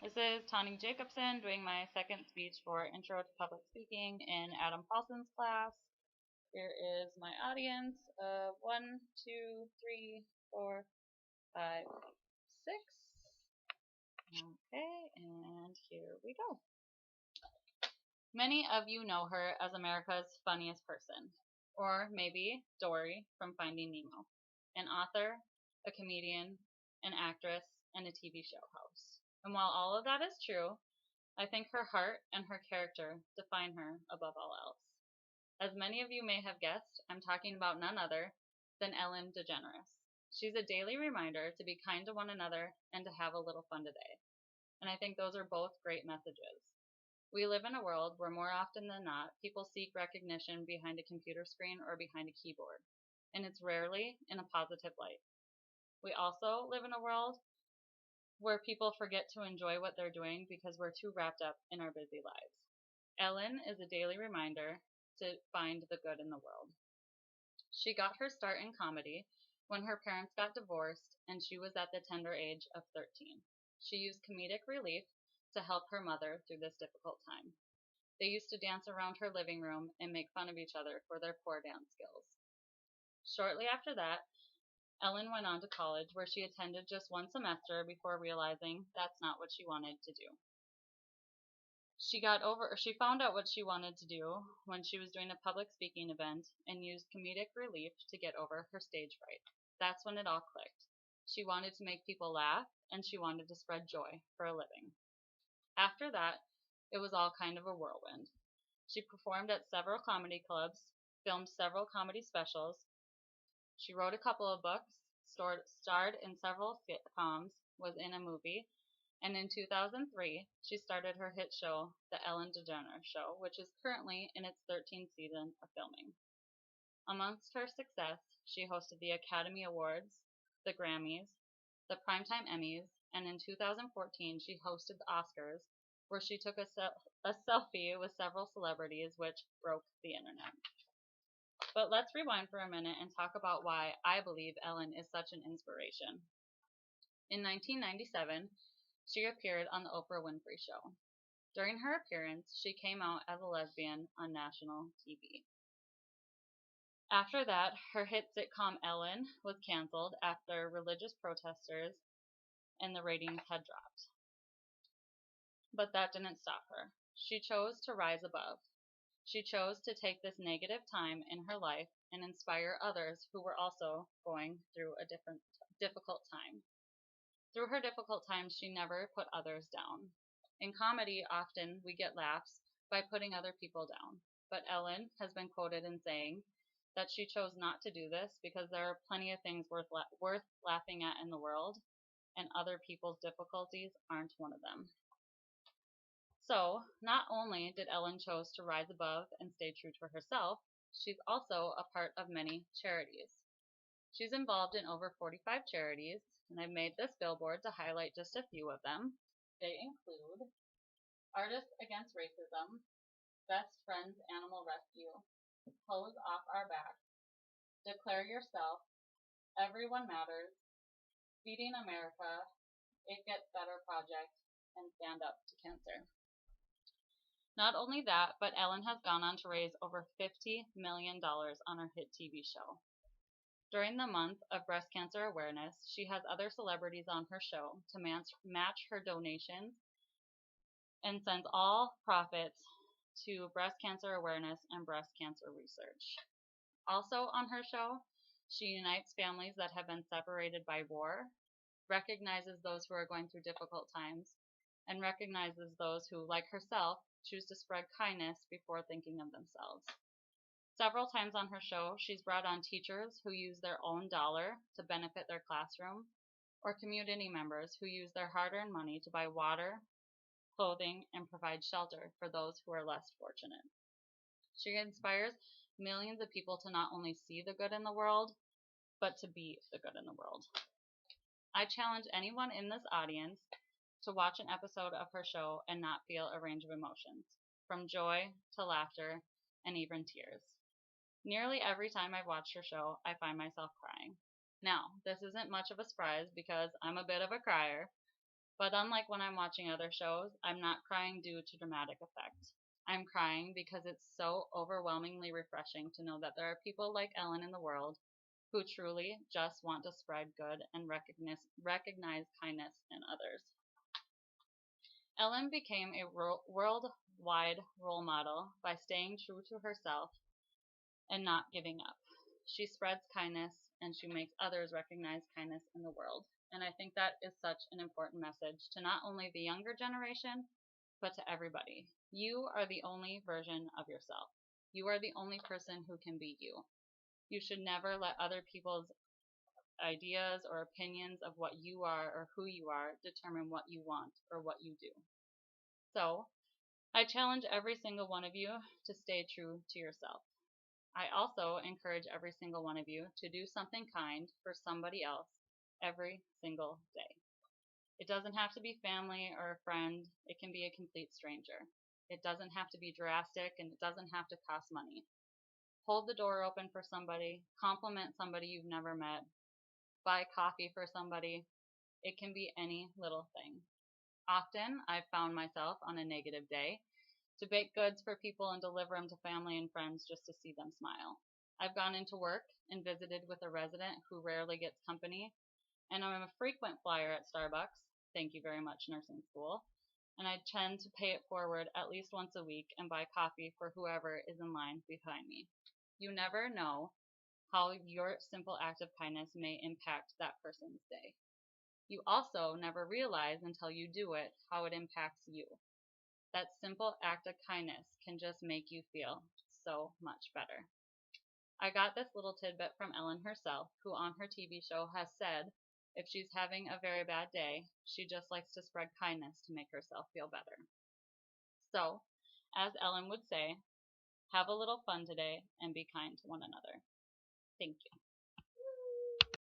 This is Tani Jacobson doing my second speech for Intro to Public Speaking in Adam Paulson's class. Here is my audience of 1, 2, 3, 4, 5, 6. Okay, and here we go. Many of you know her as America's funniest person, or maybe Dory from Finding Nemo, an author, a comedian, an actress, and a TV show host. And while all of that is true, I think her heart and her character define her above all else. As many of you may have guessed, I'm talking about none other than Ellen DeGeneres. She's a daily reminder to be kind to one another and to have a little fun today. And I think those are both great messages. We live in a world where more often than not, people seek recognition behind a computer screen or behind a keyboard, and it's rarely in a positive light. We also live in a world where people forget to enjoy what they're doing because we're too wrapped up in our busy lives. Ellen is a daily reminder to find the good in the world. She got her start in comedy when her parents got divorced and she was at the tender age of 13. She used comedic relief to help her mother through this difficult time. They used to dance around her living room and make fun of each other for their poor dance skills. Shortly after that, Ellen went on to college where she attended just one semester before realizing that's not what she wanted to do. She found out what she wanted to do when she was doing a public speaking event and used comedic relief to get over her stage fright. That's when it all clicked. She wanted to make people laugh and she wanted to spread joy for a living. After that, it was all kind of a whirlwind. She performed at several comedy clubs, filmed several comedy specials. She wrote a couple of books, starred in several sitcoms, was in a movie, and in 2003, she started her hit show, The Ellen DeGeneres Show, which is currently in its 13th season of filming. Amongst her success, she hosted the Academy Awards, the Grammys, the Primetime Emmys, and in 2014, she hosted the Oscars, where she took a selfie with several celebrities, which broke the internet. But let's rewind for a minute and talk about why I believe Ellen is such an inspiration. In 1997, she appeared on the Oprah Winfrey Show. During her appearance, she came out as a lesbian on national TV. After that, her hit sitcom Ellen was canceled after religious protesters and the ratings had dropped. But that didn't stop her. She chose to rise above. She chose to take this negative time in her life and inspire others who were also going through a difficult time. Through her difficult times, she never put others down. In comedy, often we get laughs by putting other people down, but Ellen has been quoted in saying that she chose not to do this because there are plenty of things worth laughing at in the world, and other people's difficulties aren't one of them. So, not only did Ellen chose to rise above and stay true to herself, she's also a part of many charities. She's involved in over 45 charities, and I've made this billboard to highlight just a few of them. They include Artists Against Racism, Best Friends Animal Rescue, Clothes Off Our Back, Declare Yourself, Everyone Matters, Feeding America, It Gets Better Project, and Stand Up to Cancer. Not only that, but Ellen has gone on to raise over $50 million on her hit TV show. During the month of breast cancer awareness, she has other celebrities on her show to match her donations and sends all profits to breast cancer awareness and breast cancer research. Also on her show, she unites families that have been separated by war, recognizes those who are going through difficult times, and recognizes those who, like herself, choose to spread kindness before thinking of themselves. Several times on her show, she's brought on teachers who use their own dollar to benefit their classroom, or community members who use their hard-earned money to buy water, clothing, and provide shelter for those who are less fortunate. She inspires millions of people to not only see the good in the world, but to be the good in the world. I challenge anyone in this audience to watch an episode of her show and not feel a range of emotions, from joy to laughter and even tears. Nearly every time I've watched her show, I find myself crying. Now, this isn't much of a surprise because I'm a bit of a crier, But unlike when I'm watching other shows, I'm not crying due to dramatic effect. I'm crying because it's so overwhelmingly refreshing to know that there are people like Ellen in the world who truly just want to spread good and recognize kindness in others. Ellen became a worldwide role model by staying true to herself and not giving up. She spreads kindness and she makes others recognize kindness in the world. And I think that is such an important message to not only the younger generation, but to everybody. You are the only version of yourself. You are the only person who can be you. You should never let other people's ideas or opinions of what you are or who you are determine what you want or what you do. So, I challenge every single one of you to stay true to yourself. I also encourage every single one of you to do something kind for somebody else every single day. It doesn't have to be family or a friend, it can be a complete stranger. It doesn't have to be drastic and it doesn't have to cost money. Hold the door open for somebody, compliment somebody you've never met, buy coffee for somebody. It can be any little thing. Often, I've found myself on a negative day to bake goods for people and deliver them to family and friends just to see them smile. I've gone into work and visited with a resident who rarely gets company, and I'm a frequent flyer at Starbucks. Thank you very much, nursing school. And I tend to pay it forward at least once a week and buy coffee for whoever is in line behind me. You never know how your simple act of kindness may impact that person's day. You also never realize until you do it how it impacts you. That simple act of kindness can just make you feel so much better. I got this little tidbit from Ellen herself, who on her TV show has said if she's having a very bad day, she just likes to spread kindness to make herself feel better. So, as Ellen would say, have a little fun today and be kind to one another. Thank you.